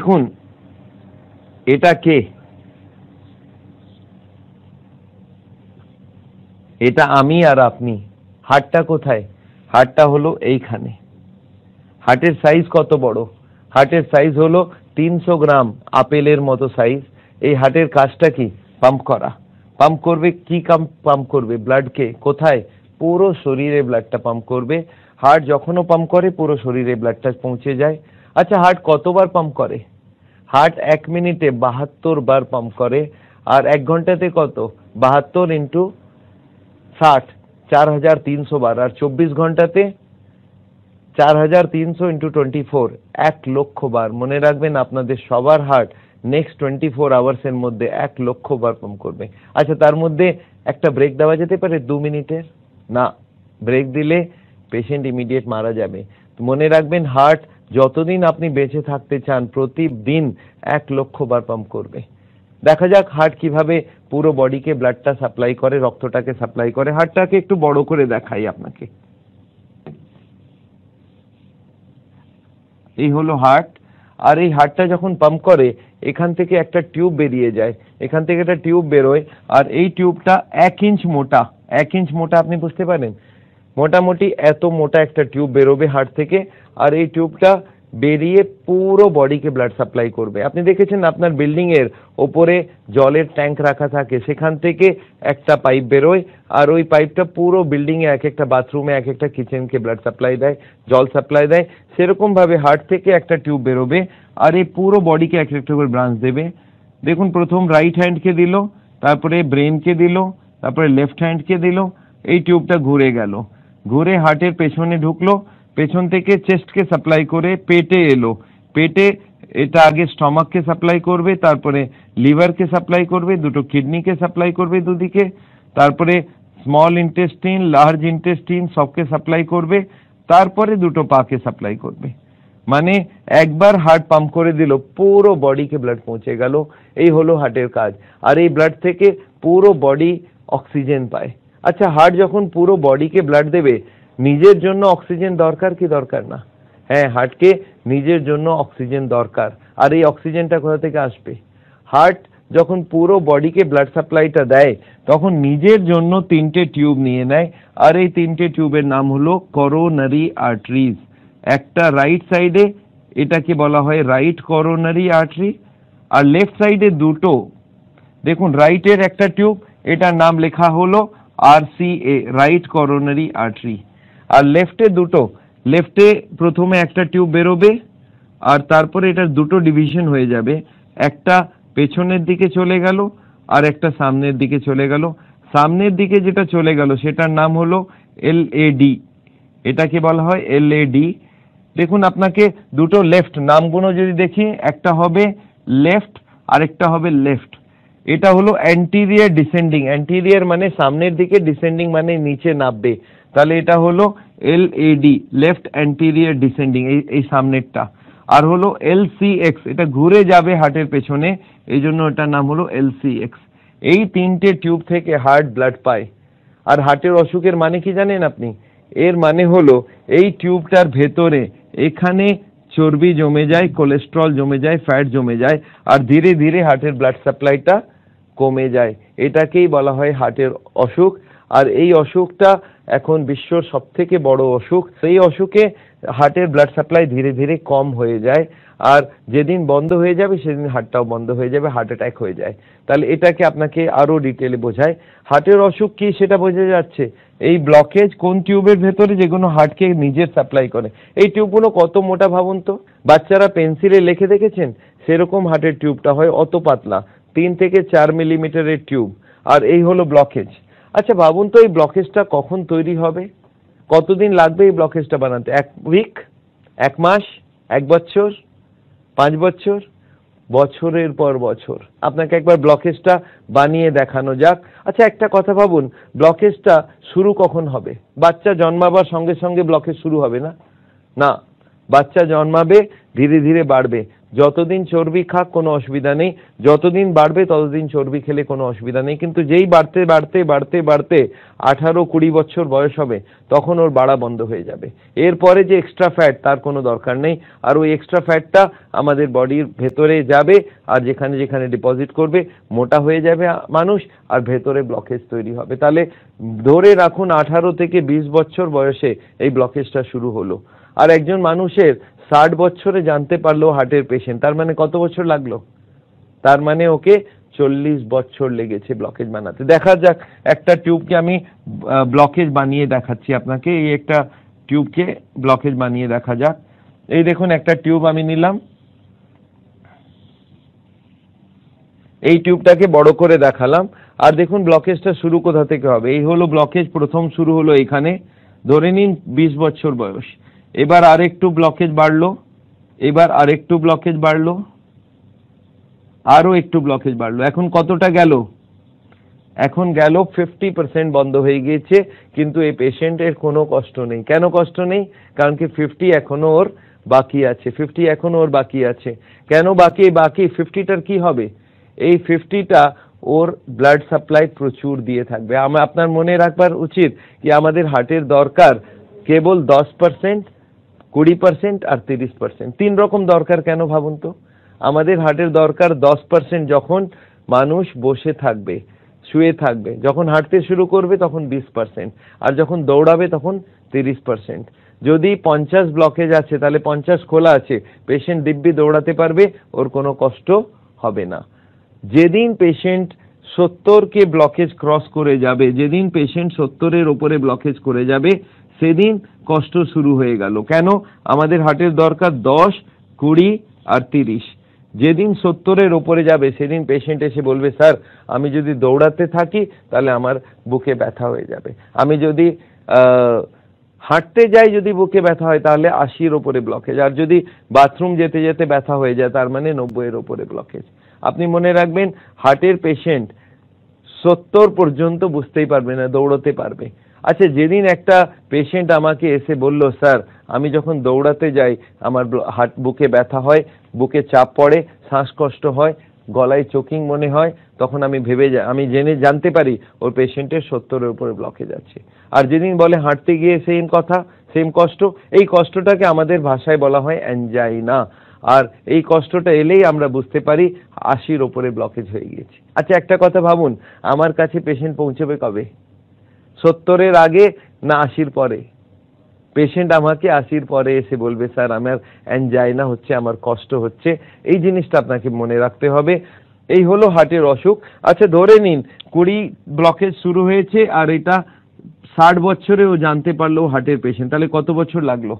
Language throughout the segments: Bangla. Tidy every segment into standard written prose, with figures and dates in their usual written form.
দেখুন এটা কে? এটা আমি আর আপনি। হার্টটা কোথায়? হার্টটা হলো এইখানে। হার্টের সাইজ কত বড়? হার্টের সাইজ হলো 300 গ্রাম, আপেলের মতো সাইজ। এই হার্টের কাজটা কি? পাম্প করা। পাম্প করবে কি? পাম্প করবে ব্লাডকে। কোথায়? পুরো শরীরে ব্লাডটা পাম্প করবে। হার্ট যখনও পাম্প করে পুরো শরীরে ব্লাডটা পৌঁছে যায়। আচ্ছা, হার্ট কতবার পাম্প করে? হার্ট 1 মিনিটে 72 বার পাম্প করে। আর 1 ঘন্টাতে কত? 72 ইন্টু 60, 4300 বার। আর 24 ঘন্টাতে 4300 ইন্টু 24, 1 লক্ষ বার। মনে রাখবেন আপনাদের সবার হার্ট নেক্সট 24 আওয়ার্সের মধ্যে 1 লক্ষ বার পাম্প করবে। আচ্ছা, তার মধ্যে একটা ব্রেক দেওয়া যেতে পারে 2 মিনিটের? না, ব্রেক দিলে পেশেন্ট ইমিডিয়েট মারা যাবে। মনে রাখবেন হার্ট যতদিন আপনি বেঁচে থাকতে চান প্রতিদিন 1 লক্ষ বার পাম্প করবে। দেখা যাক হার্ট কিভাবে পুরো বডিকে ব্লাডটা সাপ্লাই করে, রক্তটাকে সাপ্লাই করে। হার্টটাকে একটু বড় করে দেখাই আপনাকে। এই হলো হার্ট। আর এই হার্টটা যখন পাম্প করে এখান থেকে একটা টিউব বেরিয়ে যায়, এখান থেকে একটা টিউব বেরোয়। আর এই টিউবটা 1 ইঞ্চ মোটা। 1 ইঞ্চ মোটা, আপনি বুঝতে পারেন? মোটামুটি এত মোটা একটা টিউব বেরোবে হার্ট থেকে। আর এই টিউবটা বেরিয়ে পুরো বডিকে ব্লাড সাপ্লাই করবে। আপনি দেখেছেন আপনার বিল্ডিং এর ওপরে জলের ট্যাঙ্ক রাখা থাকে, সেখান থেকে একটা পাইপ বেরোয়। আর ওই পাইপটা পুরো বিল্ডিং এ, এক একটা বাথরুমে, এক একটা কিচেনকে ব্লাড সাপ্লাই দেয়, জল সাপ্লাই দেয়। সেরকম ভাবে হার্ট থেকে একটা টিউব বেরোবে আর এই পুরো বডিকে এক একটা করে ব্রাঞ্চ দেবে। দেখুন, প্রথম রাইট হ্যান্ডকে দিল, তারপরে ব্রেনকে দিল, তারপরে লেফট হ্যান্ডকে দিল। এই টিউবটা ঘুরে গেল, ঘুরে হার্টের পেছনে ঢুকলো, পেছন থেকে চেস্টকে সাপ্লাই করে পেটে এলো। পেটে এটা আগে স্টমাককে সাপ্লাই করবে, তারপরে লিভারকে সাপ্লাই করবে, দুটো কিডনিকে সাপ্লাই করবে দুদিকে, তারপরে স্মল ইন্টেস্টিন, লার্জ ইন্টেস্টিন সবকে সাপ্লাই করবে, তারপরে দুটো পাকে সাপ্লাই করবে। মানে একবার হার্ট পাম্প করে দিল, পুরো বডিকে ব্লাড পৌঁছে গেল। এই হলো হার্টের কাজ। আর এই ব্লাড থেকে পুরো বডি অক্সিজেন পায়। আচ্ছা, হার্ট যখন পুরো বডিকে ব্লাড দেবে, নিজের জন্য অক্সিজেন দরকার কি দরকার না? হ্যাঁ, হার্টকে নিজের জন্য অক্সিজেন দরকার। আর এই অক্সিজেনটা কোথা থেকে আসবে? হার্ট যখন পুরো বডিকে ব্লাড সাপ্লাইটা দেয় তখন নিজের জন্য 3টে টিউব নিয়ে নেয়। আর এই 3টে টিউবের নাম হলো করোনারি আর্টারিজ। একটা রাইট সাইডে, এটাকে বলা হয় রাইট করোনারি আর্টারি। আর লেফট সাইডে দুটো, দেখুন রাইটের একটা টিউব, এটার নাম লেখা হলো RCA, রাইট করোনারি আর্টারি। আর লেফটে দুটো, লেফটে প্রথমে একটা টিউব বেরোবে আর তারপরে এটার দুটো ডিভিশন হয়ে যাবে। একটা পেছনের দিকে চলে গেল আর একটা সামনের দিকে চলে গেল। সামনের দিকে যেটা চলে গেল সেটার নাম হলো LAD, এটাকে বলা হয় LAD। দেখুন আপনাকে দুটো লেফট নামগুলো যদি দেখি, একটা হবে লেফট আর একটা হবে লেফট। এটা হলো অ্যান্টিরিয়র ডিসেন্ডিং। অ্যান্টিরিয়র মানে সামনের দিকে, ডিসেন্ডিং মানে নিচে নামবে। তাহলে এটা হলো LAD, লেফট অ্যান্টিরিয়র ডিসেন্ডিং, এই সামনেরটা। আর হলো LCX, এটা ঘুরে যাবে হার্টের পেছনে, এই জন্য এটার নাম হলো LCX। এই 3টে টিউব থেকে হার্ট ব্লাড পায়। আর হার্টের অসুখের মানে কি জানেন আপনি? এর মানে হলো এই টিউবটার ভেতরে এখানে চর্বি জমে যায়, কোলেস্ট্রল জমে যায়, ফ্যাট জমে যায়, আর ধীরে ধীরে হার্টের ব্লাড সাপ্লাইটা কমে যায়। এটাকেই বলা হয় হার্টের অসুখ। আর এই অসুখটা এখন বিশ্বর সবথেকে বড় অসুখ। সেই অসুখে হার্টের ব্লাড সাপ্লাই ধীরে ধীরে কম হয়ে যায়। আর যেদিন বন্ধ হয়ে যাবে সেদিন হার্টটাও বন্ধ হয়ে যাবে, হার্ট অ্যাটাক হয়ে যায়। তাহলে এটাকে আপনাকে আরো ডিটেলে বোঝায়। হার্টের অসুখ কি সেটা বোঝা যাচ্ছে। এই ব্লকেজ কোন টিউবের ভেতরে, যেগুলো হার্টকে নিজের সাপ্লাই করে। এই টিউবগুলো কত মোটা ভাবুন তো। বাচ্চারা পেন্সিলে লিখে দেখেছেন? সেরকম হার্টের টিউবটা হয়, অত পাতলা, 3 থেকে 4 মিলিমিটারের টিউব। আর এই হলো ব্লকেজ। আচ্ছা ভাবুন তো, এই ব্লকেজটা কখন তৈরি হবে? কতদিন লাগবে এই ব্লকেজটা বানাতে? 1 উইক, 1 মাস, 1 বছর, 5 বছর, বছরের পর বছর। আপনাকে একবার ব্লকেজটা বানিয়ে দেখানো যাক। আচ্ছা একটা কথা ভাবুন, ব্লকেজটা শুরু কখন হবে? বাচ্চা জন্মাবার সঙ্গে সঙ্গে ব্লকেজ শুরু হবে না। না, বাচ্চা জন্মাবে, ধীরে ধীরে বাড়বে। যতদিন চর্বি খাক কোনো অসুবিধা নেই, যতদিন বাড়বে ততদিন চর্বি খেলে কোনো অসুবিধা নেই, কিন্তু যেই বাড়তে বাড়তে বাড়তে বাড়তে 18-20 বছর বয়স হবে তখন ওর বাড়া বন্ধ হয়ে যাবে। এরপরে যে এক্সট্রা ফ্যাট তার কোনো দরকার নেই, আর ওই এক্সট্রা ফ্যাটটা আমাদের বডির ভেতরে যাবে আর যেখানে যেখানে ডিপোজিট করবে মোটা হয়ে যাবে মানুষ, আর ভেতরে ব্লকেজ তৈরি হবে। তাহলে ধরে রাখুন 18 থেকে 20 বছর বয়সে এই ব্লকেজটা শুরু হলো, আর একজন মানুষের 60 বছরে জানতে পারলো হার্টের পেশেন্ট, তার মানে কত বছর লাগলো? তার মানে ওকে 40 বছর লেগেছে ব্লকেজ বানাতে। দেখা যাক একটা টিউবকে আমি ব্লকেজ বানিয়ে দেখাচ্ছি আপনাকে। এই একটা টিউবকে ব্লকেজ বানিয়ে দেখা যাক। এই দেখুন একটা টিউব আমি নিলাম, এই টিউবটাকে বড় করে দেখালাম, আর দেখুন ব্লকেজটা শুরু কোথা থেকে হবে। এই হলো ব্লকেজ, প্রথম শুরু হলো এখানে, ধরে নিন 20 বছর বয়স। এবার আরেকটু ব্লকেজ বাড়লো, এবার আরেকটু ব্লকেজ বাড়লো, আরো একটু ব্লকেজ বাড়লো। এখন কতটা গেল? এখন গেল 50% বন্ধ হয়ে গিয়েছে, কিন্তু এই পেশেন্টের কোনো কষ্ট নেই। কেন কষ্ট নেই? কারণ কি 50 এখনো ওর বাকি আছে, 50 এখনো ওর বাকি আছে। কেন বাকি? 50টার কি হবে? এই 50টা ওর ব্লাড সাপ্লাই প্রচুর দিয়ে থাকবে। আপনার মনে রাখবার উচিত কি আমাদের হার্টের দরকার কেবল 10%, 20% আর 30%। 3 রকম দরকার। কেন ভাবুন তো? আমাদের হার্টের দরকার 10% যখন মানুষ বসে থাকবে, শুয়ে থাকবে, যখন হাঁটতে শুরু করবে তখন 20%, আর যখন দৌড়াবে তখন 30%। যদি 50 ব্লকেজ আছে তাহলে 50 খোলা আছে, পেশেন্ট দিব্যি দৌড়াতে পারবে, ওর কোনো কষ্ট হবে না। যেদিন পেশেন্ট 70 ব্লকেজ ক্রস করে যাবে, যেদিন পেশেন্ট 70-এর উপরে ব্লকেজ করে যাবে, সেদিন কষ্ট শুরু হয়ে গেল। কেন? আমাদের হার্টের দরকার 10, 20 আর 30। যেদিন 70-এর উপরে যাবে সেদিন পেশেন্ট এসে বলবে, স্যার আমি যদি দৌড়াতে থাকি তাহলে আমার বুকে ব্যথা হয়ে যাবে, আমি যদি হাঁটতে যাই যদি বুকে ব্যথা হয় তাহলে 80-এর উপরে ব্লকেজ, আর যদি বাথরুম যেতে যেতে ব্যথা হয়ে যায় তার মানে 90-এর উপরে ব্লকেজ। আপনি মনে রাখবেন হার্টের পেশেন্ট 70 পর্যন্ত বুঝতেই পারবে না, দৌড়াতে পারবে। আচ্ছা, যেদিন একটা পেশেন্ট আমাকে এসে বলল, স্যার আমি যখন দৌড়াতে যাই আমার বুকে ব্যথা হয়, বুকে চাপ পড়ে, শ্বাসকষ্ট হয়, গলায় চোকিং মনে হয়, তখন আমি জানতে পারি ওর পেশেন্টের 70-এর উপরে ব্লকেজ আছে। আর যেদিন বলে হাঁটতে গিয়ে সেম কষ্ট, এই কষ্টটাকে আমাদের ভাষায় বলা হয় অ্যানজাইনা। আর এই কষ্টটা এলেই আমরা বুঝতে পারি 80-এর উপরে ব্লকেজ হয়ে গিয়েছে। আচ্ছা একটা কথা ভাবুন, আমার কাছে পেশেন্ট পৌঁছবে কবে? 70-এর আগে না 80-এর পরে? পেশেন্ট আমাকে 80-এর পরে এসে বলবে, স্যার আমার অ্যানজাইনা হচ্ছে, আমার কষ্ট হচ্ছে। এই জিনিসটা আপনাকে মনে রাখতে হবে। এই হলো হার্টের অসুখ। আচ্ছা ধরে নিন 20 ব্লকেজ শুরু হয়েছে আর এটা 60 বছরে ও জানতে পারলো হার্টের পেশেন্ট, তাহলে কত বছর লাগলো?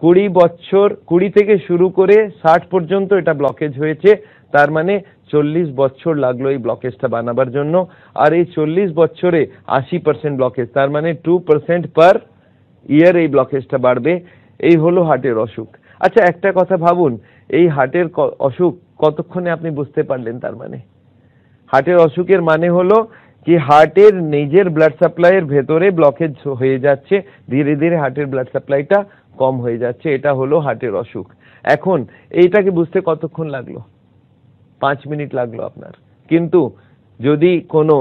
20 বছর, 20 থেকে শুরু করে 60 পর্যন্ত এটা ব্লকেজ হয়েছে, তার মানে 40 বছর লাগলো এই ব্লকেজটা বানাবার জন্য। আর এই 40 বছরে 80% ব্লকেজ, তার মানে 2% পার ইয়ার এই ব্লকেজটা বাড়বে। এই হলো হার্টের অসুখ। আচ্ছা একটা কথা ভাবুন, এই হার্টের অসুখ কতক্ষণে আপনি বুঝতে পারলেন? তার মানে হার্টের অসুখের মানে হলো কি হার্টের নিজের ব্লাড সাপ্লাইয়ের ভেতরে ব্লকেজ হয়ে যাচ্ছে, ধীরে ধীরে হার্টের ব্লাড সাপ্লাইটা কম হয়ে যাচ্ছে, এটা হলো হার্টের অসুখ। এখন এইটাকে বুঝতে কতক্ষণ লাগলো? 5 মিনিট লাগলো আপনার। কিন্তু যদি কোনো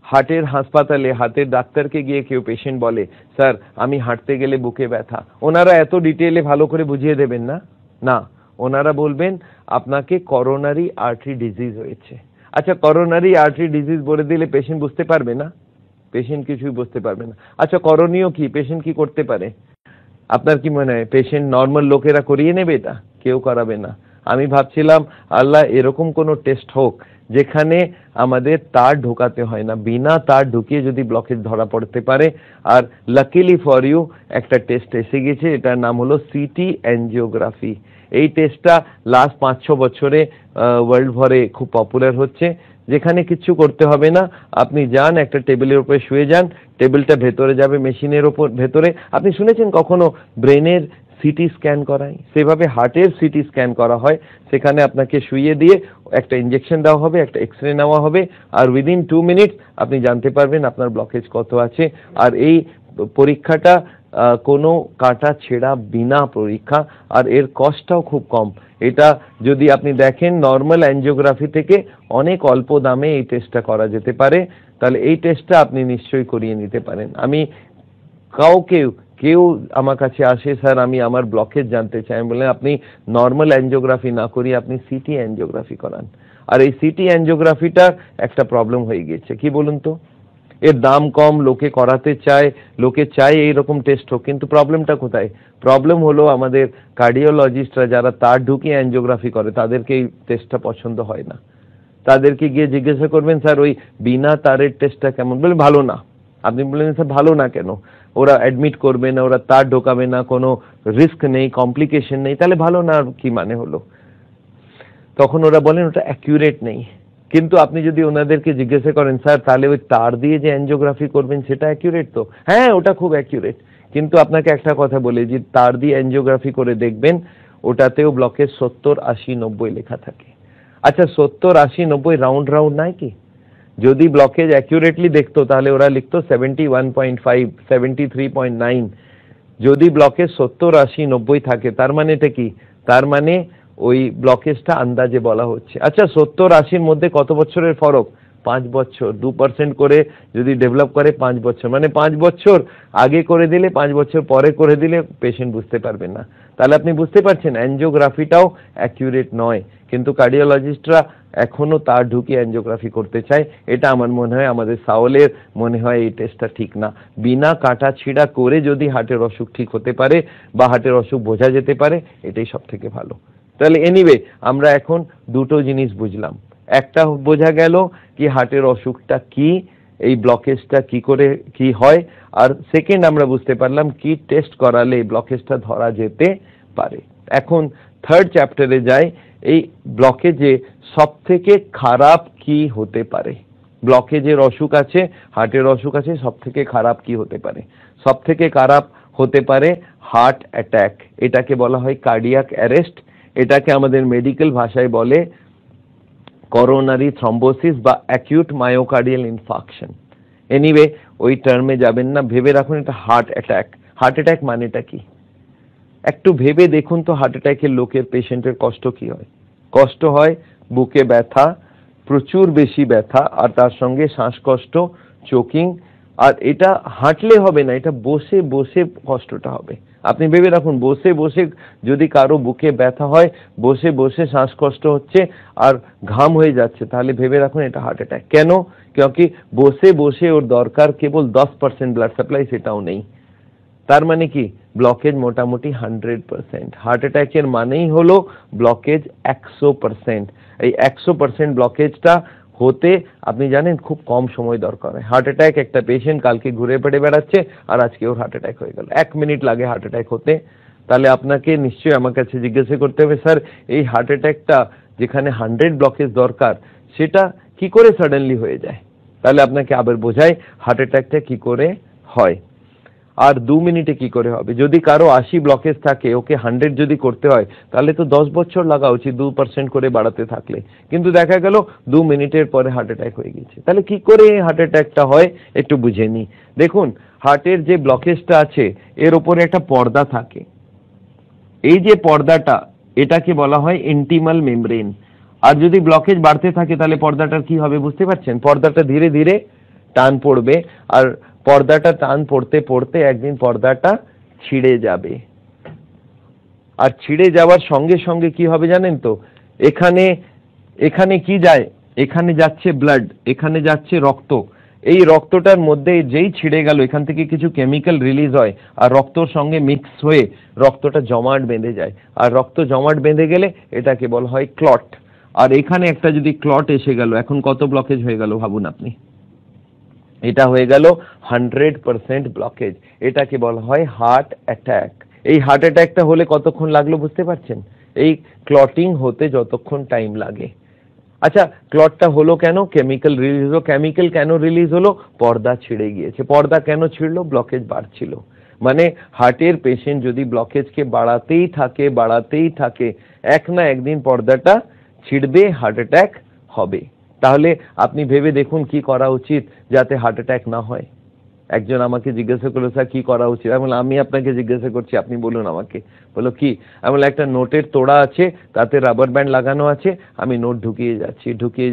হার্টের হাসপাতালে হার্টের ডাক্তারকে গিয়ে কেউ পেশেন্ট বলে, স্যার আমি হাঁটতে গেলে বুকে ব্যথা, ওনারা এত ডিটেইলে ভালো করে বুঝিয়ে দেবেন না, না, ওনারা বলবেন আপনাকে করোনারি আর্টারি ডিজিজ হয়েছে। আচ্ছা করোনারি আর্টারি ডিজিজ বলে দিলে পেশেন্ট বুঝতে পারবে না? পেশেন্ট কিছুই বুঝতে পারবে না। আচ্ছা করণীয় কি? পেশেন্ট কি করতে পারে? আপনার কি মনে হয় পেশেন্ট নর্মাল লোকেরা করিয়ে নেবে? এটা কেউ করাবে না। আমি ভাবছিলাম আল্লাহ এরকম কোনো টেস্ট হোক যেখানে আমাদের তার ঢোকাতে হয় না, বিনা তার ঢুকিয়ে যদি ব্লকেজ ধরা পড়তে পারে। আর লাকিলি ফর ইউ একটা টেস্ট এসে গেছে, এটার নাম হলো সিটি অ্যাঞ্জিওগ্রাফি। এই টেস্টটা লাস্ট 5-6 বছরে ওয়ার্ল্ড ভরে খুব পপুলার হচ্ছে, যেখানে কিছু করতে হবে না, আপনি যান একটা টেবিলের উপরে শুয়ে যান, টেবিলটা ভেতরে যাবে মেশিনের উপর ভেতরে। আপনি শুনেছেন কখনো ব্রেনের সিটি স্ক্যান করায়? সেভাবে হার্টের সিটি স্ক্যান করা হয়, সেখানে আপনাকে শুইয়ে দিয়ে একটা ইনজেকশন দেওয়া হবে, একটা এক্সরে নেওয়া হবে, আর উইদিন 2 মিনিট আপনি জানতে পারবেন আপনার ব্লকেজ কত আছে। আর এই পরীক্ষাটা কোনো কাটা ছেঁড়া বিনা পরীক্ষা, আর এর কস্টটাও খুব কম। এটা যদি আপনি দেখেন নর্মাল অ্যাঞ্জিওগ্রাফি থেকে অনেক অল্প দামে এই টেস্টটা করা যেতে পারে। তাহলে এই টেস্টটা আপনি নিশ্চয়ই করিয়ে নিতে পারেন। আমি কেউ আমার কাছে আসে, স্যার আমি আমার ব্লকেজ জানতে চাই, আমি বললাম আপনি নর্মাল অ্যাঞ্জিওগ্রাফি না করিয়ে আপনি সিটি অ্যাঞ্জিওগ্রাফি করান। আর এই সিটি অ্যাঞ্জিওগ্রাফিটা একটা প্রবলেম হয়ে গেছে, কি বলুন তো, এর দাম কম, লোকে করাতে চায়, লোকে চায় এইরকম টেস্ট হোক, কিন্তু প্রবলেমটা কোথায়? প্রবলেম হলো আমাদের কার্ডিওলজিস্টরা যারা তার ঢুকিয়ে অ্যাঞ্জিওগ্রাফি করে তাদেরকে এই টেস্টটা পছন্দ হয় না। তাদেরকে গিয়ে জিজ্ঞাসা করবেন স্যার ওই বিনা তারের টেস্টটা কেমন, বলে ভালো না। আপনি বললেন স্যার ভালো না কেন? ওরা অ্যাডমিট করবে না, ওরা তার ঢোকাবে না, কোনো রিস্ক নেই, কমপ্লিকেশন নেই, তাহলে ভালো না আর কি মানে হলো? তখন ওরা বলেন ওটা অ্যাকিউরেট নেই। কিন্তু আপনি যদি ওনাদেরকে জিজ্ঞাসা করেন স্যার তাহলে ওই তার দিয়ে যে অ্যাঞ্জিওগ্রাফি করবেন সেটা অ্যাকিউরেট তো? হ্যাঁ ওটা খুব অ্যাকিউরেট, কিন্তু আপনাকে একটা কথা বলি যে তার দিয়ে অ্যাঞ্জিওগ্রাফি করে দেখবেন ওটাতেও ব্লকেজ 70, 80, 90 লেখা থাকে। আচ্ছা 70, 80, 90 রাউন্ড রাউন্ড নাই কি? যদি ব্লকেজ অ্যাকিউরেটলি দেখতো তাহলে ওরা লিখতো 71.5, 73.9। যদি ব্লকেজ 70, 80, 90 থাকে তার মানে এটা কি? তার মানে ওই ব্লকেজটা আন্দাজে বলা হচ্ছে। আচ্ছা 70, 80-র মধ্যে কত বছরের ফরক? 5 বছর। 2% করে যদি ডেভেলপ করে 5 বছর, মানে 5 বছর আগে করে দিলে 5 বছর পরে করে দিলে পেশেন্ট বুঝতে পারবেন না। তাহলে আপনি বুঝতে পারছেন অ্যাঞ্জিওগ্রাফিটাও অ্যাকিউরেট নয়, কিন্তু কার্ডিওলজিস্টরা এখনো তার ঢুকিয়ে অ্যাঞ্জিওগ্রাফি করতে চায়। এটা আমার মনে হয় আমাদের সাওলের মনে হয় এই টেস্টটা ঠিক না। বিনা কাটা ছিঁড়া করে যদি হার্টের অসুখ ঠিক হতে পারে বা হার্টের অসুখ বোঝা যেতে পারে এটাই সব থেকে ভালো। তাহলে এনিওয়ে আমরা এখন দুটো জিনিস বুঝলাম, একটা বোঝা গেল কি হার্টের অসুখটা কি, এই ব্লকেজটা কি করে কি হয়, আর সেকেন্ড আমরা বুঝতে পারলাম কি টেস্ট করালে এই ব্লকেজটা ধরা যেতে পারে। এখন থার্ড চ্যাপ্টারে যাই, এই ব্লকেজে সব থেকে খারাপ কি হতে পারে? ব্লকেজের অসুখ আছে, হার্টের অসুখ আছে, সব থেকে খারাপ কি হতে পারে? সব থেকে খারাপ হতে পারে হার্ট অ্যাটাক, এটাকে বলা হয় কার্ডিয়াক অ্যারেস্ট, এটাকে আমাদের মেডিকেল ভাষায় বলে করোনারি থ্রম্বোসিস বা অ্যাকিউট মায়োকার্ডিয়াল ইনফাকশন। এনিওয়ে ওই টার্মে যাবেন না, ভেবে রাখুন এটা হার্ট অ্যাটাক। হার্ট অ্যাটাক মানেটা কি একটু ভেবে দেখুন তো, হার্ট অ্যাটাকের লোকের পেশেন্টের কষ্ট কি হয়? কষ্ট হয় বুকে ব্যথা, প্রচুর বেশি ব্যথা, আর তার সঙ্গে শ্বাসকষ্ট, চোকিং, আর এটা হাঁটলে হবে না, এটা বসে বসে কষ্টটা হবে। আপনি ভেবে রাখুন বসে বসে যদি কারো বুকে ব্যথা হয়, বসে বসে শ্বাসকষ্ট হচ্ছে আর ঘাম হয়ে যাচ্ছে, তাহলে ভেবে রাখুন এটা হার্ট অ্যাটাক। কেন? क्योंकि বসে বসে ওর দরকার কেবল 10% ব্লাড সাপ্লাই, সেটাও নেই। তার মানে কি ব্লকেজ মোটামুটি 100%। হার্ট অ্যাটাকের মানেই হলো ব্লকেজ 100%। এই 100% ব্লকেজটা হতে আপনি জানেন খুব কম সময় দরকার হয়। হার্ট অ্যাটাক একটা পেশেন্ট কালকে ঘুরে পেটে বেড়াচ্ছে আর আজকে ওর হার্ট অ্যাটাক হয়ে গেল, 1 মিনিট লাগে হার্ট অ্যাটাক হতে। তাহলে আপনাকে নিশ্চয়ই আমার কাছে জিজ্ঞাসা করতে হবে স্যার এই হার্ট অ্যাটাকটা যেখানে 100 ব্লকেজ দরকার সেটা কি করে সাডেনলি হয়ে যায়? তাহলে আপনাকে আবার বোঝাই হার্ট অ্যাটাকটা কি করে হয় আর 2 মিনিটে কি করে হবে। যদি কারো 80 ব্লকেজ থাকে, ওকে 100 যদি করতে হয় তাহলে তো 10 বছর লাগা উচিত 2% করে বাড়াতে থাকলে, কিন্তু দেখা গেল 2 মিনিটের পরে হার্ট অ্যাটাক হয়ে গেছে। তাহলে কি করে হার্ট অ্যাটাকটা হয় একটু বুঝে নি। দেখুন হার্টের যে ব্লকেজটা আছে এর উপরে একটা পর্দা থাকে, এই যে পর্দাটা এটাকে বলা হয় ইন্টিমাল মেমব্রেন। আর যদি ব্লকেজ বাড়তে থাকে তাহলে পর্দাটার কি হবে বুঝতে পারছেন? পর্দাটা ধীরে ধীরে টান পড়বে, আর পর্দাটা টান পড়তে পড়তে একদিন পর্দাটা ছিঁড়ে যাবে। আর ছিঁড়ে যাওয়ার সঙ্গে সঙ্গে কি হবে জানেন তো? এখানে এখানে কি যায়? এখানে যাচ্ছে ব্লাড, এখানে যাচ্ছে রক্ত। এই রক্তটার মধ্যে যেই ছিঁড়ে গেল এখান থেকে কিছু কেমিক্যাল রিলিজ হয় আর রক্তর সঙ্গে মিক্স হয়ে রক্তটা জমাট বেঁধে যায়, আর রক্ত জমাট বেঁধে গেলে এটাকে বলা হয় ক্লট। আর এখানে একটা যদি ক্লট এসে গেল, এখন কত ব্লকেজ হয়ে গেল ভাবুন আপনি? এটা হয়ে গেল 100% ব্লকেজ, এটাকে বলা হয় হার্ট অ্যাটাক। এই হার্ট অ্যাটাকটা হলে কতক্ষণ লাগলো বুঝতে পারছেন? এই ক্লটিং হতে যতক্ষণ টাইম লাগে। আচ্ছা ক্লটটা হলো কেন? কেমিক্যাল রিলিজ হলো। কেমিক্যাল কেন রিলিজ হলো? পর্দা ছিঁড়ে গিয়েছে। পর্দা কেন ছিঁড়লো? ব্লকেজ বাড়ছিল। মানে হার্টের পেশেন্ট যদি ব্লকেজকে বাড়াতেই থাকে এক না একদিন পর্দাটা ছিঁড়বে, হার্ট অ্যাটাক হবে। তাহলে আপনি ভেবে দেখুন কি করা উচিত যাতে হার্ট অ্যাটাক না হয়। একজন আমাকে জিজ্ঞাসা করলো স্যার কি করা উচিত, আমি বললাম আমি আপনাকে জিজ্ঞাসা করছি, আপনি বলুন আমাকে। বললো কি? আমি বললাম একটা নোটের তোড়া আছে, তাতে রাবার ব্যান্ড লাগানো আছে, আমি নোট ঢুকিয়ে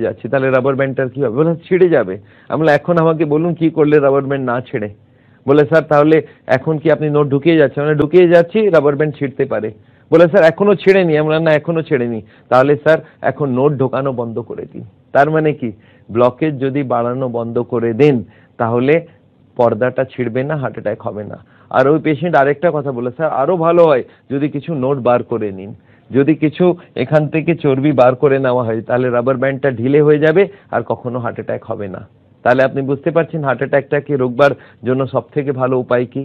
যাচ্ছি, তাহলে রাবার ব্যান্ডটার কি হবে? বলে ছিঁড়ে যাবে। আমি বললাম এখন আমাকে বলুন কি করলে রাবার ব্যান্ড না ছেড়ে। বলে স্যার তাহলে এখন কি আপনি নোট ঢুকিয়ে যাচ্ছেন? মানে ঢুকিয়ে যাচ্ছি, রাবার ব্যান্ড ছিঁড়তে পারে। বলে স্যার এখনো ছেড়েনি। আমরা না এখনো ছেড়েনি। তাহলে স্যার এখন নোট ঢোকানো বন্ধ করে দিন। তার মানে কি, ব্লকেজ যদি বাড়ানো বন্ধ করে দেন তাহলে পর্দাটা ছিঁড়বে না, হার্ট অ্যাটাক হবে না। আর ওই পেশেন্ট আরেকটা কথা বলে, স্যার আরো ভালো হয় যদি কিছু নোট বার করে নিন, যদি কিছু এখান থেকে চর্বি বার করে নেওয়া হয় তাহলে রাবার ব্যান্ডটা ঢিলে হয়ে যাবে আর কখনো হার্ট অ্যাটাক হবে না। তাহলে আপনি বুঝতে পারছেন হার্ট অ্যাটাকটাকে রোকবার জন্য সব থেকে ভালো উপায় কি?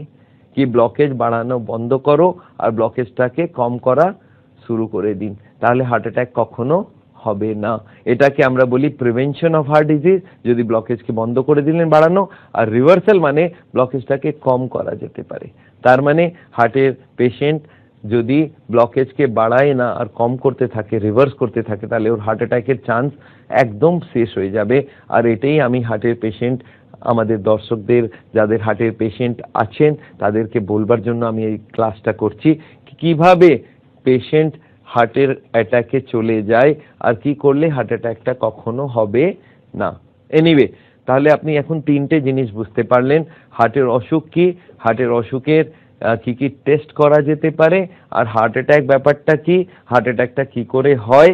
কি ব্লকেজ বাড়ানো বন্ধ করো আর ব্লকেজটাকে কম করা শুরু করে দিন, তাহলে হার্ট অ্যাটাক কখনো হবে না। এটাকে আমরা বলি প্রিভেনশন অফ হার্ট ডিজিজ। যদি ব্লকেজকে বন্ধ করে দিলেন বাড়ানো, আর রিভার্সাল মানে ব্লকেজটাকে কম করা যেতে পারে। তার মানে হার্টের পেশেন্ট যদি ব্লকেজকে বাড়ায় না আর কম করতে থাকে, রিভার্স করতে থাকে, তাহলে ওর হার্ট অ্যাটাকের চান্স একদম শেষ হয়ে যাবে। আর এটাই আমি হার্টের পেশেন্ট, আমাদের দর্শকদের যাদের হার্টের পেশেন্ট আছেন তাদেরকে বলবার জন্য আমি এই ক্লাসটা করছি, কিভাবে পেশেন্ট হার্টের অ্যাটাকে চলে যায় আর কি করলে হার্ট অ্যাটাকটা কখনো হবে না। এনিওয়ে, তাহলে আপনি এখন তিনটে জিনিস বুঝতে পারলেন, হার্টের অসুখ কি, হার্টের অসুখের কি কি টেস্ট করা যেতে পারে, আর হার্ট অ্যাটাক ব্যাপারটা কি, হার্ট অ্যাটাকটা কি করে হয়,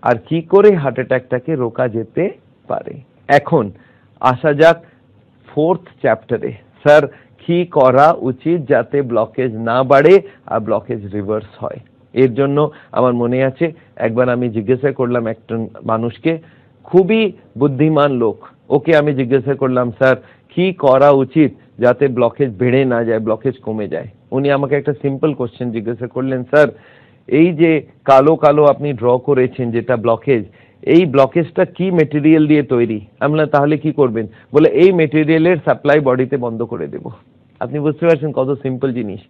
আর কি করে হার্ট অ্যাটাকটাকে রোকা যেতে পারে। এখন আসা যাক ফোর্থ চ্যাপ্টারে, স্যার কি করা উচিত যাতে ব্লকেজ না বাড়ে আর ব্লকেজ রিভার্স হয়। এর জন্য আমার মনে আছে একবার আমি জিজ্ঞাসা করলাম একটা মানুষকে, খুবই বুদ্ধিমান লোক, ওকে আমি জিজ্ঞাসা করলাম স্যার কি করা উচিত যাতে ব্লকেজ বেড়ে না যায়, ব্লকেজ কমে যায়। উনি আমাকে একটা সিম্পল কোশ্চেন জিজ্ঞাসা করলেন, স্যার এই যে কালো কালো আপনি ড্র করেছেন যেটা ব্লকেজ, এই ব্লকেজটা কি মেটেরিয়াল দিয়ে তৈরি? আমরা তাহলে কি করবেন? বলে এই মেটেরিয়ালের সাপ্লাই বডিতে বন্ধ করে দেব। আপনি বুঝতে পারছেন কত সিম্পল জিনিস।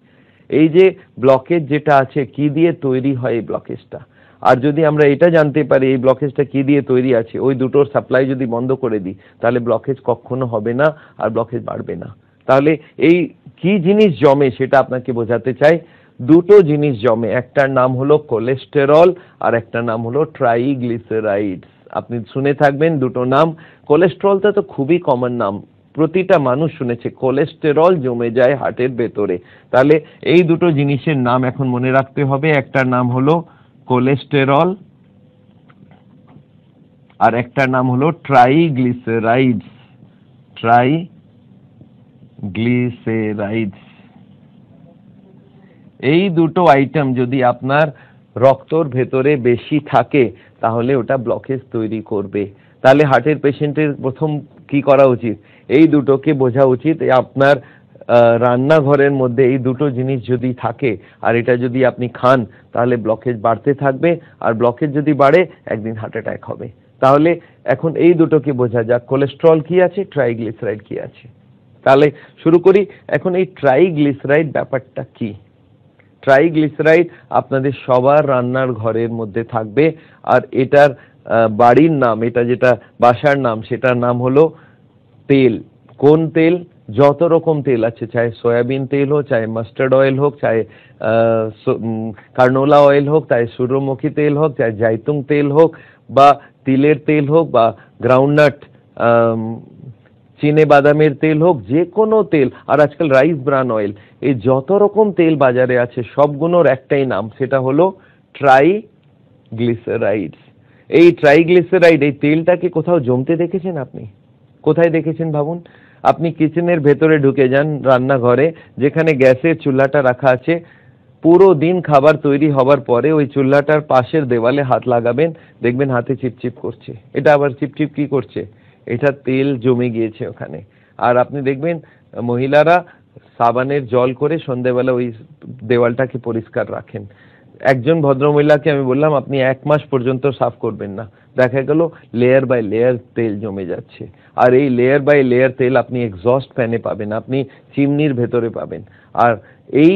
এই যে ব্লকেজ যেটা আছে কি দিয়ে তৈরি হয় এই ব্লকেজটা, আর যদি আমরা এটা জানতে পারি এই ব্লকেজটা কি দিয়ে তৈরি আছে, ওই দুটোর সাপ্লাই যদি বন্ধ করে দিই তাহলে ব্লকেজ কখনো হবে না আর ব্লকেজ বাড়বে না। তাহলে এই কি জিনিস জমে সেটা আপনাকে বোঝাতে চাই। দুটো জিনিস জমে, একটার নাম হলো কোলেস্টেরল আর একটা নাম হলো ট্রাইগ্লিসারাইডস। আপনি শুনে থাকবেন দুটো নাম। কোলেস্টেরলটা তো খুবই কমন নাম, প্রতিটা মানুষ শুনেছে, কোলেস্টেরল জমে যায় হার্টের ভেতরে। তাহলে এই দুটো জিনিসের নাম এখন মনে রাখতে হবে, একটার নাম হলো কোলেস্টেরল আর একটার নাম হলো ট্রাইগ্লিসারাইডস। ট্রাইগ্লিসারাইডস এই দুটো আইটেম যদি আপনার রক্তর ভেতরে বেশি থাকে তাহলে ওটা ব্লকেজ তৈরি করবে। তাহলে হার্টের পেশেন্টের প্রথম কি করা উচিত? এই দুটোকে বোঝা উচিত। আপনার রান্নাঘরের মধ্যে এই দুটো জিনিস যদি থাকে আর এটা যদি আপনি খান তাহলে ব্লকেজ বাড়তে থাকবে, আর ব্লকেজ যদি বাড়ে একদিন হার্ট অ্যাটাক হবে। তাহলে এখন এই দুটোকে বোঝা যাক, কোলেস্টেরল কি আছে, ট্রাইগ্লিসারাইড কি আছে। তাহলে শুরু করি। এখন এই ট্রাইগ্লিসারাইড ব্যাপারটা কি? ট্রাইগ্লিসারাইড আপনাদের সবার রান্নার ঘরের মধ্যে থাকবে, আর এটার বাড়ির নাম, এটা যেটা বাসার নাম, সেটার নাম হলো তেল। কোন তেল? যত রকম তেল আছে, চাहे সয়াবিন তেল হোক, চাहे মাস্টার্ড অয়েল হোক, চাहे কার্নোলা অয়েল হোক, চাहे সূর্যমুখী তেল হোক, চাहे জাইতুং তেল হোক, বা তিলের তেল হোক, বা গ্রাউন্ডনাট চিনে বাদামের তেল হোক, যে কোনো তেল, আর আজকাল রাইস ব্রান অয়েল, এই যত রকম তেল বাজারে আছে সবগুলোর একটাই নাম, সেটা হলো ট্রাইগ্লিসারাইডস। এই ট্রাইগ্লিসারাইড, এই তেলটাকে কোথাও জমতে দেখেছেন আপনি? কোথায় দেখেছেন ভাবুন। আপনি কিচেনের ভেতরে ঢুকে যান, রান্নাঘরে যেখানে গ্যাসের চুল্লাটা রাখা আছে, পুরো দিন খাবার তৈরি হবার পরে ওই চুল্লাটার পাশের দেওয়ালে হাত লাগাবেন, দেখবেন হাতে চিপচিপ করছে। এটা আবার চিপচিপ কি করছে? এটা তেল জমে গিয়েছে ওখানে। আর আপনি দেখবেন মহিলারা সাবানের জল করে সন্ধ্যেবেলা ওই দেওয়ালটাকে পরিষ্কার রাখেন। একজন ভদ্রমহিলাকে আমি বললাম আপনি 1 মাস পর্যন্ত সাফ করবেন না, দেখা গেল লেয়ার বাই লেয়ার তেল জমে যাচ্ছে। আর এই লেয়ার বাই লেয়ার তেল আপনি এক্সস্ট ফ্যানে পাবেন, আপনি চিমনির ভেতরে পাবেন। আর এই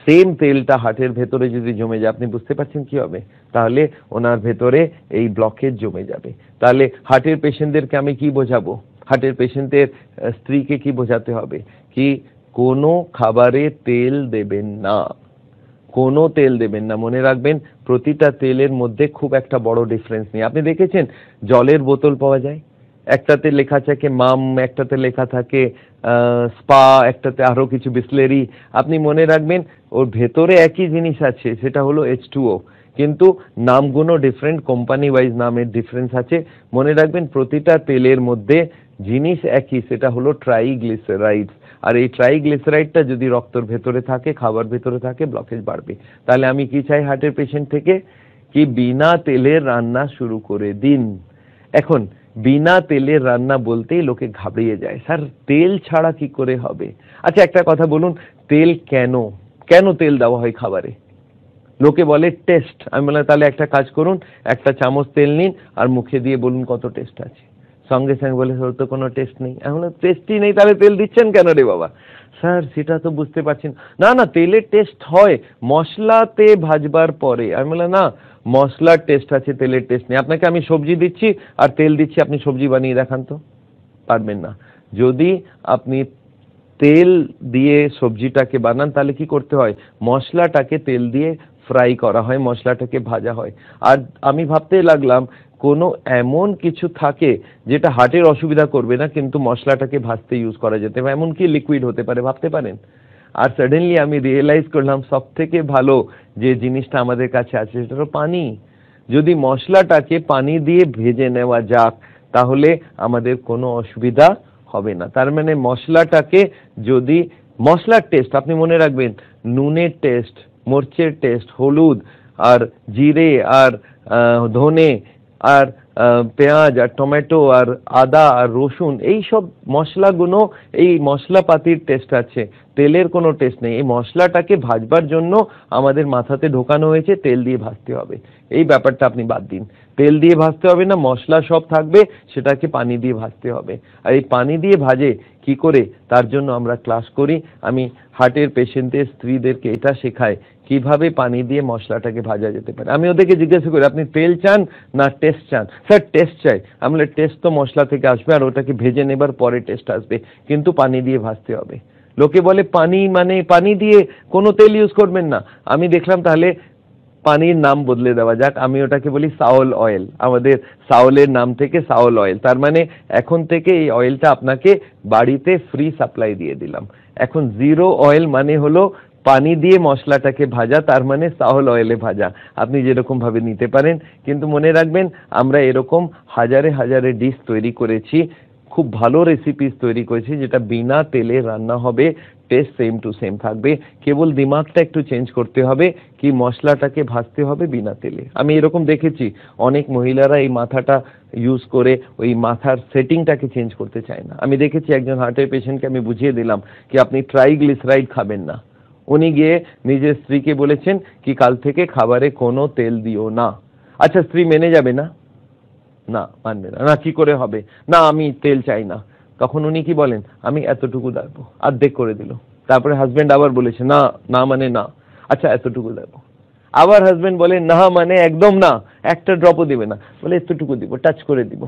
সেম তেলটা হার্টের ভেতরে যদি জমে যায়, আপনি বুঝতে পারছেন কি হবে? তাহলে ওনার ভেতরে এই ব্লকেজ জমে যাবে। তাহলে হার্টের পেশেন্টদেরকে আমি কি বোঝাবো? হার্টের পেশেন্টের স্ত্রীকে কি বোঝাতে হবে কি কোনো খাবারে তেল দেবেন না, কোনো তেল দেবেন না। মনে রাখবেন প্রতিটা তেলের মধ্যে খুব একটা বড় ডিফারেন্স নেই। আপনি দেখেছেন জলের বোতল পাওয়া যায়, একটাতে লেখা থাকে মাম, একটাতে লেখা থাকে স্পা, একটাতে আরো কিছু বিসলেরি। আপনি মনে রাখবেন ওর ভেতরে একই জিনিস আছে, সেটা হলো H2O, কিন্তু নামগুলো ডিফারেন্ট, কোম্পানি ওয়াইজ নামের ডিফারেন্স আছে। মনে রাখবেন প্রতিটা তেলের মধ্যে জিনিস একই, সেটা হলো ট্রাইগ্লিসারাইডস। আর এই ট্রাইগ্লিসারাইডটা যদি রক্তের ভেতরে থাকে, খাবার ভেতরে থাকে, ব্লকেজ বাড়বে। তাহলে আমি কি চাই হার্টের পেশেন্ট থেকে কি বিনা তেলের রান্না শুরু করে দিন। এখন বিনা তেলের রান্না বলতেই লোকে ঘাবড়িয়ে যায়, স্যার তেল ছাড়া কি করে হবে? আচ্ছা একটা কথা বলুন, তেল কেন কেন তেল দেওয়া হয় খাবারে? লোকে বলে টেস্ট। আমি বললাম তাহলে একটা কাজ করুন, একটা চামচ তেল নিন আর মুখে দিয়ে বলুন কত টেস্ট আছে। সঙ্গে সঙ্গে বলে ওর তো কোনো টেস্ট নেই। আমি বললাম টেস্টই নেই তাহলে তেল দিচ্ছেন কেন রে বাবা? স্যার সেটা তো বুঝতে পারছেন না। না তেলের টেস্ট হয় মশলাতে ভাজবার পরে। আমি বললাম না, মশলার টেস্ট আছে, তেলের টেস্ট নেই। আপনাকে আমি সবজি দিচ্ছি আর তেল দিচ্ছি, আপনি সবজি বানিয়ে দেখান তো। পারবেন না। যদি আপনি তেল দিয়ে সবজিটাকে বানান তাহলে কি করতে হয়, মশলাটাকে তেল দিয়ে ফ্রাই করা হয়, মশলাটাকে ভাজা হয়। আর আমি ভাবতে লাগলাম কোনো এমন কিছু থাকে যেটা হার্টের অসুবিধা করবে না কিন্তু মশলাটাকে ভাজতে ইউজ করা যেতে পারে, এমন কি লিকুইড হতে পারে ভাবতে পারেন? আর সাডেনলি আমি রিয়েলাইজ করলাম সব থেকে ভালো যে জিনিসটা আমাদের কাছে আছে সেটা হলো পানি। যদি মশলাটাকে পানি দিয়ে ভেজে নেওয়া যাক তাহলে আমাদের কোনো অসুবিধা হবে না। তার মানে মশলাটাকে যদি মশলার টেস্ট আপনি মনে রাখবেন, নুনের টেস্ট, মরচের টেস্ট, হলুদ আর জিরে আর ধনে আর পেঁয়াজ আর টমেটো আর আদা আর রসুন, এই সব মশলাগুলো, এই মশলাপাতির টেস্ট আছে, তেলের কোনো টেস্ট নেই। এই মশলাটাকে ভাজবার জন্য আমাদের মাথাতে ঢোকানো হয়েছে তেল দিয়ে ভাজতে হবে। এই ব্যাপারটা আপনি বাদ দিন, তেল দিয়ে ভাজতে হবে না, মশলা সব থাকবে, সেটাকে পানি দিয়ে ভাজতে হবে। আর এই পানি দিয়ে ভাজে কি করে তার জন্য আমরা ক্লাস করি। আমি হার্টের পেশেন্টের স্ত্রীদেরকে এটা শেখাই কিভাবে পানি দিয়ে মশলাটাকে ভাজা যেতে পারে। আমি ওদেরকে জিজ্ঞাসা করি আপনি তেল চান না টেস্ট চান? স্যার টেস্ট চাই। আমি বলি টেস্ট তো মশলা থেকে আসবে আর ওটাকে ভেজে নেবার পরে টেস্ট আসবে, কিন্তু পানি দিয়ে ভাজতে হবে। লোকে বলে পানি মানে পানি দিয়ে কোনো তেল ইউজ করবেন না। আমি দেখলাম তাহলে পানির নাম বদলে দেওয়া যাক, আমি ওটাকে বলি সাউল অয়েল। আমাদের সাউলের নাম থেকে সাউল অয়েল, তার মানে এখন থেকে এই অয়েলটা আপনাকে বাড়িতে ফ্রি সাপ্লাই দিয়ে দিলাম। এখন জিরো অয়েল মানে হলো পানি দিয়ে মশলাটাকে ভাজা, তার মানে সাউল অয়েলে ভাজা। আপনি যেরকম ভাবে নিতে পারেন, কিন্তু মনে রাখবেন আমরা এরকম হাজারে হাজারে ডিশ তৈরি করেছি, খুব ভালো রেসিপিস তৈরি করেছি যেটা বিনা তেলে রান্না হবে, টেস্ট সেম টু সেম থাকবে। কেবল দিমাগটা একটু চেঞ্জ করতে হবে কি মশলাটাকে ভাজতে হবে বিনা তেলে। আমি এরকম দেখেছি অনেক মহিলারা এই মাথাটা ইউজ করে ওই মাথার সেটিংটাকে চেঞ্জ করতে চায় না। আমি দেখেছি একজন হার্টের পেশেন্টকে আমি বুঝিয়ে দিলাম কি আপনি ট্রাইগ্লিসারাইড খাবেন না, উনি গিয়ে নিজের স্ত্রীকে বলেছেন কি কাল থেকে খাবারে কোনো তেল দিও না। আচ্ছা স্ত্রী মেনে যাবে না? না মানবে না। না কি করে হবে? না আমি তেল চাই না। তখন উনি কি বলেন, আমি এতটুকু দেবো, অর্ধেক করে দিল। তারপরে হাজবেন্ড আবার বলেছে না, না মানে না। আচ্ছা এতটুকু দেবো। আবার হাজবেন্ড বলে না মানে একদম না, একটা ড্রপও দিবে না। বলে এতটুকু দিব, টাচ করে দিব।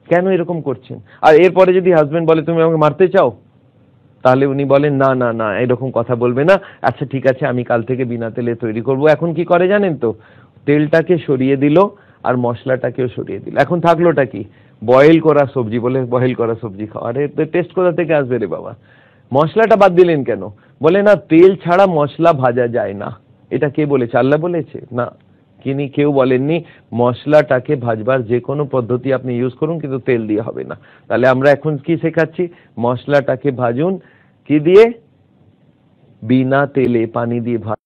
কেন এরকম করছেন? আর এরপরে যদি হাজবেন্ড বলে তুমি আমাকে মারতে চাও, তাহলে উনি বলেন না না না এরকম কথা বলবে না, আচ্ছা ঠিক আছে আমি কাল থেকে বিনা তেলে তৈরি করব। এখন কি করে জানেন তো, তেলটাকে সরিয়ে দিল আর মশলাটাকেও সরিয়ে দিল। এখন থাকলোটা কি, বয়েল করা সবজি। বলে বয়েল করা সবজি খাও। আরে টেস্ট কোথা থেকে আসবে রে বাবা? মশলাটা বাদ দিলেন কেন? বলে না তেল ছাড়া মশলা ভাজা যায় না। এটা কে বলেছে? আল্লাহ বলেছে? না, তিনি কেউ বলেননি। মশলাটাকে ভাজবার যে কোনো পদ্ধতি আপনি ইউজ করুন কিন্তু তেল দিয়ে হবে না। তাহলে আমরা এখন কি শেখাচ্ছি, মশলাটাকে ভাজুন কি দিয়ে? বিনা তেলে, পানি দিয়ে ভাজুন।